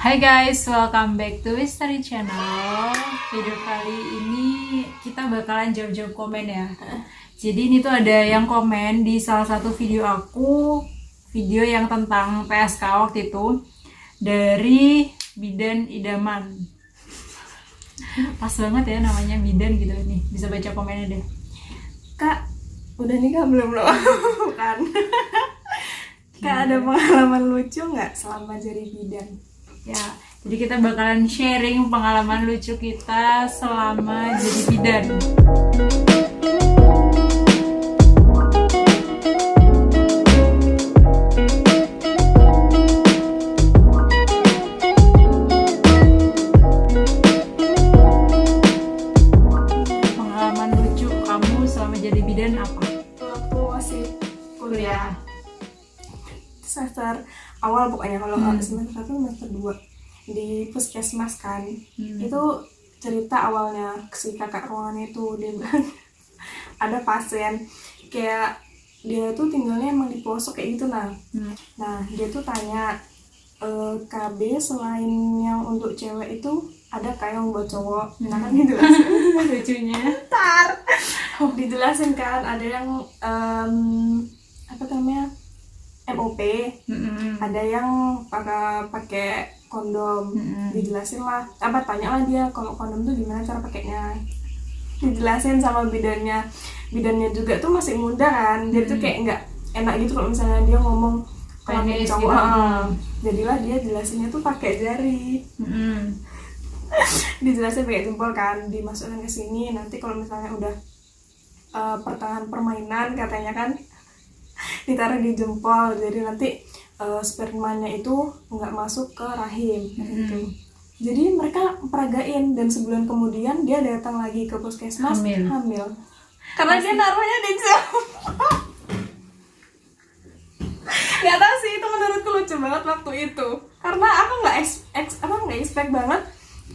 Hai guys, welcome back to Mystery Channel. Video kali ini kita bakalan jawab-jawab komen ya. Jadi ini tuh ada yang komen di salah satu video aku, video yang tentang PSK waktu itu, dari Bidan Idaman. Pas banget ya namanya Bidan gitu nih. Bisa baca komennya deh. Kak, udah nikah belum lo? Bukan. Kak, ada pengalaman lucu nggak selama jadi bidan? Ya, jadi kita bakalan sharing pengalaman lucu kita selama jadi bidan. Pengalaman lucu kamu selama jadi bidan apa? Waktu masih kuliah semester awal pokoknya, kalau semester 1 semester 2 di puskesmas kan. Itu cerita awalnya si kakak ruangan itu, dia bilang ada pasien kayak dia tuh tinggalnya emang di pelosok kayak gitu. Nah dia tuh tanya, KB selain yang untuk cewek itu ada kayak yang buat cowok. Nah kan dijelasin Lucunya dijelasin kan, ada yang apa namanya MOP, ada yang pakai kondom. Dijelasin lah, tanya lah dia kalau kondom tuh gimana cara pakainya. Dijelasin sama bidannya juga tuh masih muda kan, dia tuh kayak nggak enak gitu kalau misalnya dia ngomong kelamin cowok gitu. Jadilah dia jelasinnya tuh pakai jari. Dijelasin pakai jempol kan, dimasukkan ke sini, nanti kalau misalnya udah pertengahan permainan katanya kan ditaruh di jempol, jadi nanti spermanya itu nggak masuk ke rahim gitu. Jadi mereka peragain, dan sebulan kemudian dia datang lagi ke puskesmas hamil. Karena dia naruhnya di jempol. Nggak tahu sih, itu menurutku lucu banget waktu itu, karena aku nggak expect banget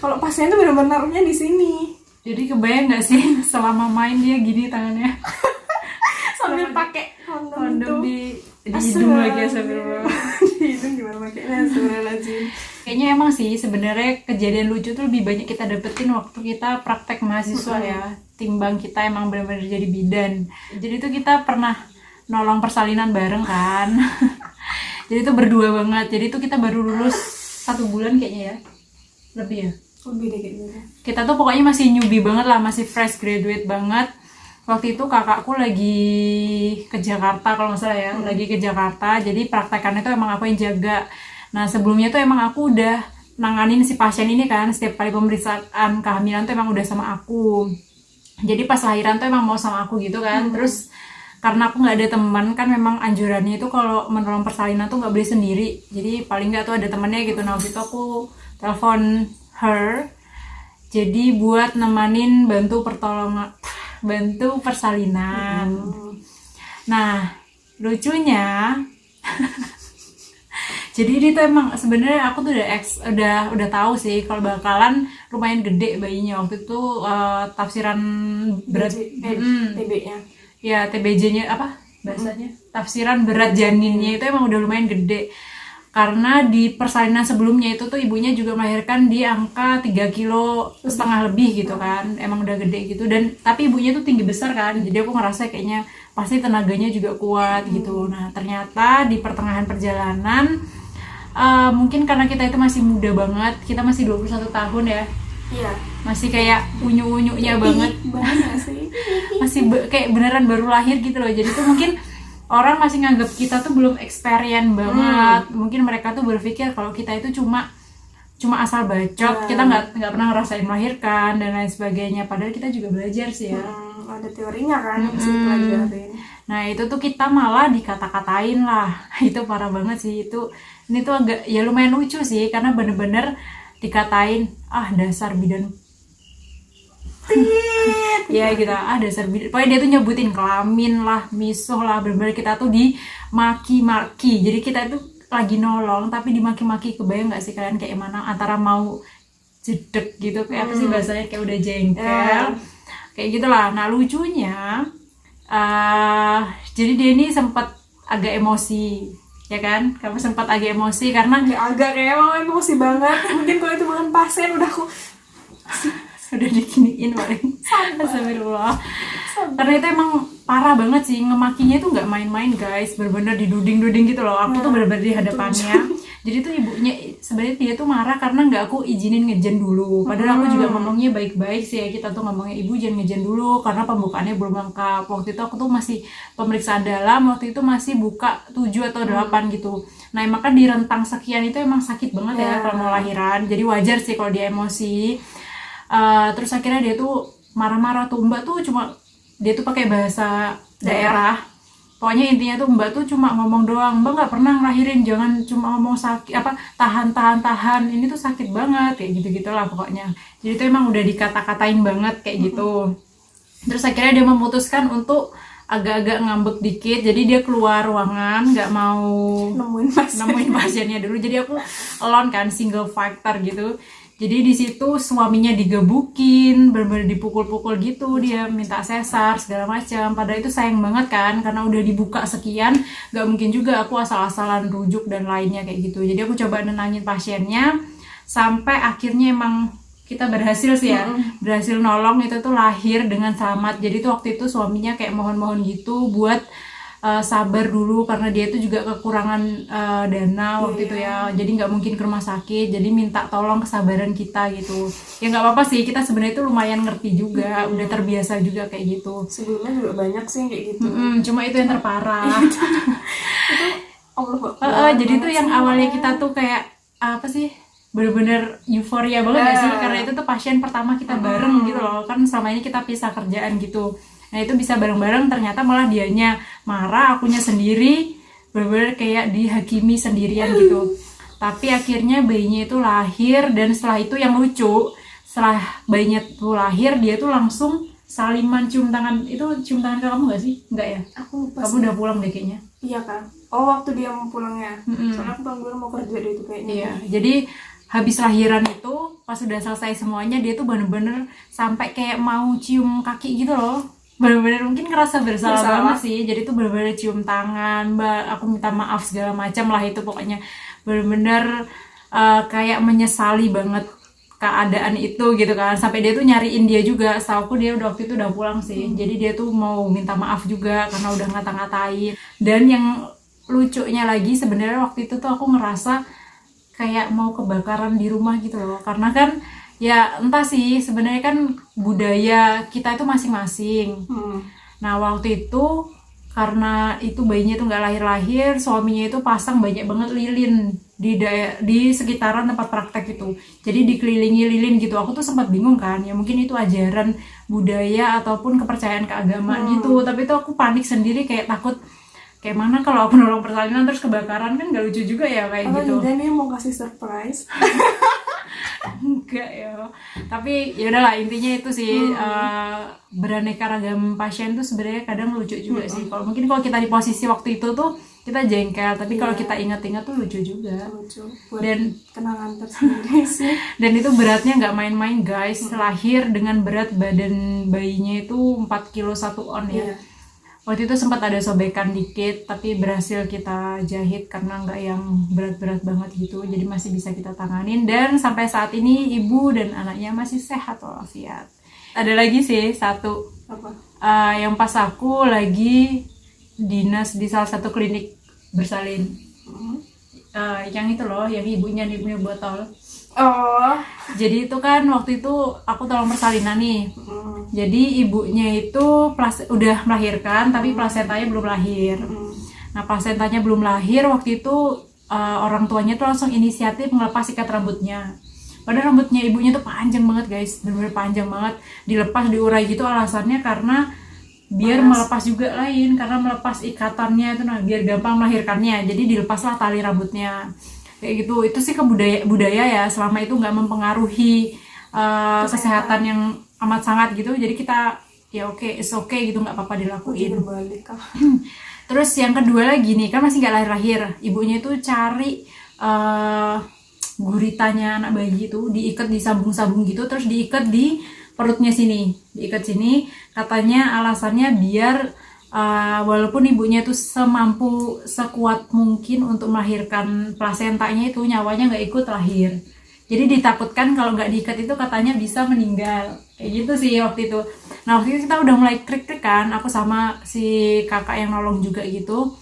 kalau pasien itu benar-benar naruhnya di sini. Jadi kebayang nggak sih selama main dia gini tangannya Sambil pakai kondom di hidung lagi ya, di hidung gimana makanya sebenarnya. Kayaknya emang sih sebenarnya kejadian lucu tuh lebih banyak kita dapetin waktu kita praktek mahasiswa ya, timbang kita emang benar-benar jadi bidan. Jadi tuh kita pernah nolong persalinan bareng kan. Jadi tuh berdua banget. Jadi tuh kita baru lulus 1 bulan kayaknya ya, lebih ya. Lebih deh kayaknya. Kita tuh pokoknya masih newbie banget lah, masih fresh graduate banget. Waktu itu kakakku lagi ke Jakarta kalau nggak salah ya, lagi ke Jakarta. Jadi praktekannya tuh emang aku yang jaga. Nah sebelumnya tuh emang aku udah nanganin si pasien ini kan, setiap kali pemeriksaan kehamilan tuh emang udah sama aku. Jadi pas lahiran tuh emang mau sama aku gitu kan. Terus karena aku nggak ada teman kan, memang anjurannya itu kalau menolong persalinan tuh nggak boleh sendiri. Jadi paling nggak tuh ada temennya gitu. Nah waktu itu aku telepon her, jadi buat nemanin bantu persalinan. Nah lucunya jadi ini tuh emang sebenarnya aku tuh udah tahu sih kalau bakalan lumayan gede bayinya waktu itu. Tafsiran berat TB-nya ya, TBJ-nya apa bahasanya, tafsiran berat janinnya itu emang udah lumayan gede. Karena di persalinan sebelumnya itu tuh ibunya juga melahirkan di angka 3,5 kilo lebih gitu kan, emang udah gede gitu. Dan tapi ibunya tuh tinggi besar kan, jadi aku ngerasa kayaknya pasti tenaganya juga kuat gitu. Nah ternyata di pertengahan perjalanan, mungkin karena kita itu masih muda banget, kita masih 21 tahun ya. iya, Masih kayak unyu-unyunya banget. sih. Masih kayak beneran baru lahir gitu loh. Jadi tuh mungkin orang masih nganggap kita tuh belum experience banget. Mungkin mereka tuh berpikir kalau kita itu cuma asal bacot, kita nggak pernah ngerasain melahirkan dan lain sebagainya. Padahal kita juga belajar sih ya. Ada teorinya kan, mesti pelajarin. Nah itu tuh kita malah dikata-katain lah. Itu parah banget sih. Ini tuh agak ya lumayan lucu sih, karena bener-bener dikatain dasar bidan. Ya gitu, dasar bidan. Pokoknya dia tuh nyebutin kelamin lah, misuh lah, bener-bener kita tuh dimaki-maki. Jadi kita tuh lagi nolong tapi dimaki-maki. Kebayang nggak sih kalian kayak mana, antara mau jedek gitu, kayak apa sih bahasanya, kayak udah jengkel, kayak gitulah. Nah lucunya jadi dia ini sempat agak emosi ya kan? Kamu sempat agak emosi karena Ya agak kayak emang emosi banget. Mungkin kalau itu bukan pasien udah aku udah dikiniin paling. Astagfirullah. Karena itu emang parah banget sih, ngemakinya itu nggak main-main guys, bener-bener diduding-duding gitu loh. Aku tuh bener-bener di hadapannya. Jadi tuh ibunya sebenarnya dia tuh marah karena nggak aku izinin ngejen dulu. Padahal aku juga ngomongnya baik-baik sih ya, kita tuh ngomongnya ibu jangan ngejen dulu karena pembukaannya belum lengkap. Waktu itu aku tuh masih pemeriksaan dalam, waktu itu masih buka 7 atau 8 gitu. Nah emang kan di rentang sekian itu emang sakit banget ya kalau mau lahiran. Jadi wajar sih kalau dia emosi. Terus akhirnya dia tuh marah-marah tuh, Mbak tuh cuma dia tuh pakai bahasa daerah. Pokoknya intinya tuh Mbak tuh cuma ngomong doang, Mbak nggak pernah ngelahirin, jangan cuma ngomong sakit apa tahan, ini tuh sakit banget kayak gitu-gitulah pokoknya. Jadi tuh emang udah dikata-katain banget kayak gitu. Terus akhirnya dia memutuskan untuk agak-agak ngambek dikit, jadi dia keluar ruangan, nggak mau nemuin pasiennya dulu. Jadi aku alone kan, single factor gitu. Jadi di situ suaminya digebukin, bener-bener dipukul-pukul gitu, dia minta sesar segala macam. Padahal itu sayang banget kan, karena udah dibuka sekian, nggak mungkin juga aku asal-asalan rujuk dan lainnya kayak gitu. Jadi aku coba nenangin pasiennya, sampai akhirnya emang kita berhasil sih ya, berhasil nolong itu tuh lahir dengan selamat. Jadi tuh waktu itu suaminya kayak mohon-mohon gitu buat sabar dulu karena dia itu juga kekurangan dana waktu itu ya, jadi nggak mungkin ke rumah sakit, jadi minta tolong kesabaran kita gitu. Ya nggak apa-apa sih, kita sebenarnya itu lumayan ngerti juga, udah terbiasa juga kayak gitu. Sebelumnya juga banyak sih yang kayak gitu. Cuma itu yang terparah. Itu Allah Jadi tuh yang awalnya kita tuh kayak apa sih, bener-bener euforia banget gak sih, karena itu tuh pasien pertama kita bareng gitu loh, kan selama ini kita pisah kerjaan gitu. Nah itu bisa bareng-bareng, ternyata malah dianya marah, akunya sendiri bener-bener kayak dihakimi sendirian gitu. Tapi akhirnya bayinya itu lahir, dan setelah itu yang lucu, setelah bayinya tuh lahir, dia tuh langsung saliman cium tangan. Itu cium tangan ke kamu gak sih? Enggak ya? Aku lupa. Kamu udah pulang deh kayaknya. Iya kan? Oh waktu dia mau pulangnya. Soalnya aku pulang dulu mau kerja deh itu kayaknya. Iya, jadi habis lahiran itu pas udah selesai semuanya, dia tuh bener-bener sampai kayak mau cium kaki gitu loh. Bener-bener mungkin ngerasa bersalah banget sih. Jadi tuh bener-bener cium tangan, Mbak aku minta maaf segala macam lah, itu pokoknya bener-bener kayak menyesali banget keadaan itu gitu kan. Sampai dia tuh nyariin dia juga, setahu dia udah waktu itu udah pulang sih. Jadi dia tuh mau minta maaf juga karena udah ngata-ngatain. Dan yang lucunya lagi sebenarnya waktu itu tuh aku ngerasa kayak mau kebakaran di rumah gitu loh, karena kan ya entah sih, sebenarnya kan budaya kita itu masing-masing. Nah waktu itu karena itu bayinya tuh nggak lahir-lahir, suaminya itu pasang banyak banget lilin di sekitaran tempat praktek itu, jadi dikelilingi lilin gitu. Aku tuh sempat bingung kan, ya mungkin itu ajaran budaya ataupun kepercayaan keagamaan gitu. Tapi tuh aku panik sendiri, kayak takut kayak mana kalau aku nolong persalinan terus kebakaran, kan gak lucu juga ya kayak gitu. Jadi dia mau kasih surprise. Enggak ya, tapi ya udahlah, intinya itu sih beraneka ragam pasien tuh sebenarnya kadang lucu juga sih. Kalau mungkin kalau kita di posisi waktu itu tuh kita jengkel, tapi kalau kita ingat-ingat tuh lucu juga. Dan kenangan tersendiri sih. Dan itu beratnya nggak main-main guys. Lahir dengan berat badan bayinya itu 4 kilo 1 on ya. Waktu itu sempat ada sobekan dikit, tapi berhasil kita jahit karena nggak yang berat-berat banget gitu, jadi masih bisa kita tanganin. Dan sampai saat ini ibu dan anaknya masih sehat walafiat. Ada lagi sih satu, yang pas aku lagi dinas di salah satu klinik bersalin, yang itu loh, yang ibunya punya botol. Jadi itu kan waktu itu aku tolong persalinan nih. Jadi ibunya itu udah melahirkan, tapi plasentanya belum lahir. Nah plasentanya belum lahir, waktu itu orang tuanya tuh langsung inisiatif ngelepas ikat rambutnya. Padahal rambutnya ibunya tuh panjang banget guys, bener-bener panjang banget. Dilepas, diurai gitu, alasannya karena biar melepas juga lain, karena melepas ikatannya itu biar gampang melahirkannya. Jadi dilepaslah tali rambutnya. Kayak gitu. Itu sih budaya ya, selama itu nggak mempengaruhi kesehatan yang amat sangat gitu. Jadi kita ya it's okay gitu, nggak apa-apa dilakuin. Terus yang kedua lagi nih, kan masih nggak lahir-lahir, ibunya itu cari guritanya anak bayi itu, diikat di sabung-sabung gitu, terus diikat di perutnya sini, diikat sini, katanya alasannya biar walaupun ibunya tuh semampu sekuat mungkin untuk melahirkan plasentanya itu, nyawanya nggak ikut lahir. Jadi ditakutkan kalau nggak diikat itu katanya bisa meninggal. Kayak gitu sih waktu itu. Nah waktu itu kita udah mulai krik-krik kan, aku sama si kakak yang nolong juga gitu.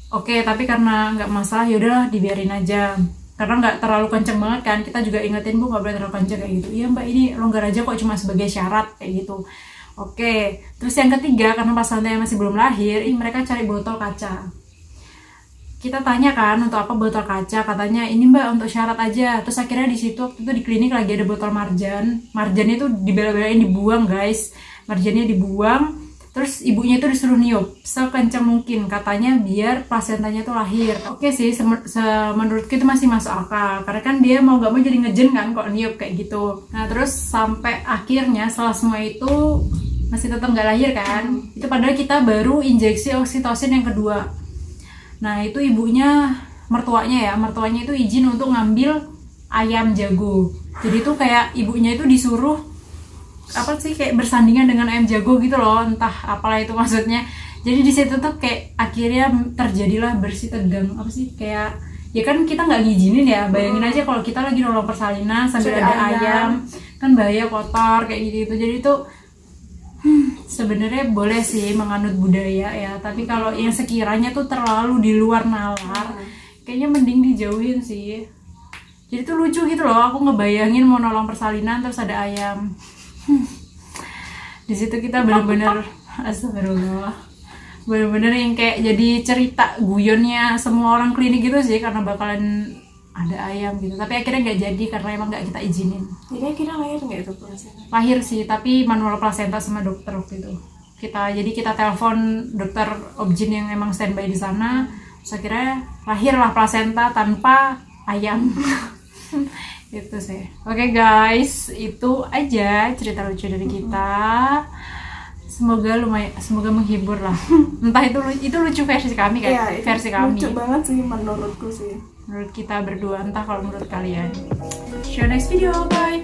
Oke, tapi karena nggak masalah yaudah dibiarin aja. Karena nggak terlalu kenceng banget kan, kita juga ingetin Bu nggak boleh terlalu kenceng kayak gitu. Iya Mbak, ini longgar aja kok, cuma sebagai syarat kayak gitu. Oke, terus yang ketiga karena plasentanya masih belum lahir, ini mereka cari botol kaca. Kita tanya kan untuk apa botol kaca, katanya ini Mbak untuk syarat aja. Terus akhirnya di situ waktu itu di klinik lagi ada botol marjan. Marjannya itu dibela-belain dibuang guys, marjannya dibuang. Terus ibunya itu disuruh niup sekencang mungkin katanya biar plasentanya itu lahir. Oke sih, menurutku itu masih masuk akal karena kan dia mau gak mau jadi ngejen kan kok niup kayak gitu. Nah terus sampai akhirnya setelah semua itu masih tetap gak lahir kan. Itu padahal kita baru injeksi oksitosin yang kedua. Nah itu ibunya, mertuanya itu izin untuk ngambil ayam jago. Jadi tuh kayak ibunya itu disuruh apa sih kayak bersandingan dengan ayam jago gitu loh, entah apalah itu maksudnya. Jadi di situ tuh kayak akhirnya terjadilah bersih tegang apa sih kayak ya kan kita nggak ngizinin ya, bayangin aja kalau kita lagi nolong persalinan sambil ada ayam kan bahaya kotor kayak gitu. Jadi tuh sebenarnya boleh sih menganut budaya ya, tapi kalau yang sekiranya tuh terlalu di luar nalar kayaknya mending dijauhin sih. Jadi tuh lucu gitu loh, aku ngebayangin mau nolong persalinan terus ada ayam. Di situ kita bener-bener astagfirullah, bener-bener yang kayak jadi cerita guyonnya semua orang klinik gitu sih karena bakalan ada ayam gitu. Tapi akhirnya nggak jadi karena emang nggak kita izinin. Jadi akhirnya lahir nggak itu plasenta? Lahir sih, tapi manual plasenta sama dokter waktu itu. Kita telepon dokter obgyn yang emang standby di sana. Terus akhirnya lahirlah plasenta tanpa ayam. Itu sih. Oke guys, itu aja cerita lucu dari kita. Semoga menghibur lah. Entah itu lucu versi kami kan? Iya, versi kami. Lucu banget sih menurutku sih. Menurut kita berdua, entah kalau menurut kalian. See you next video, bye.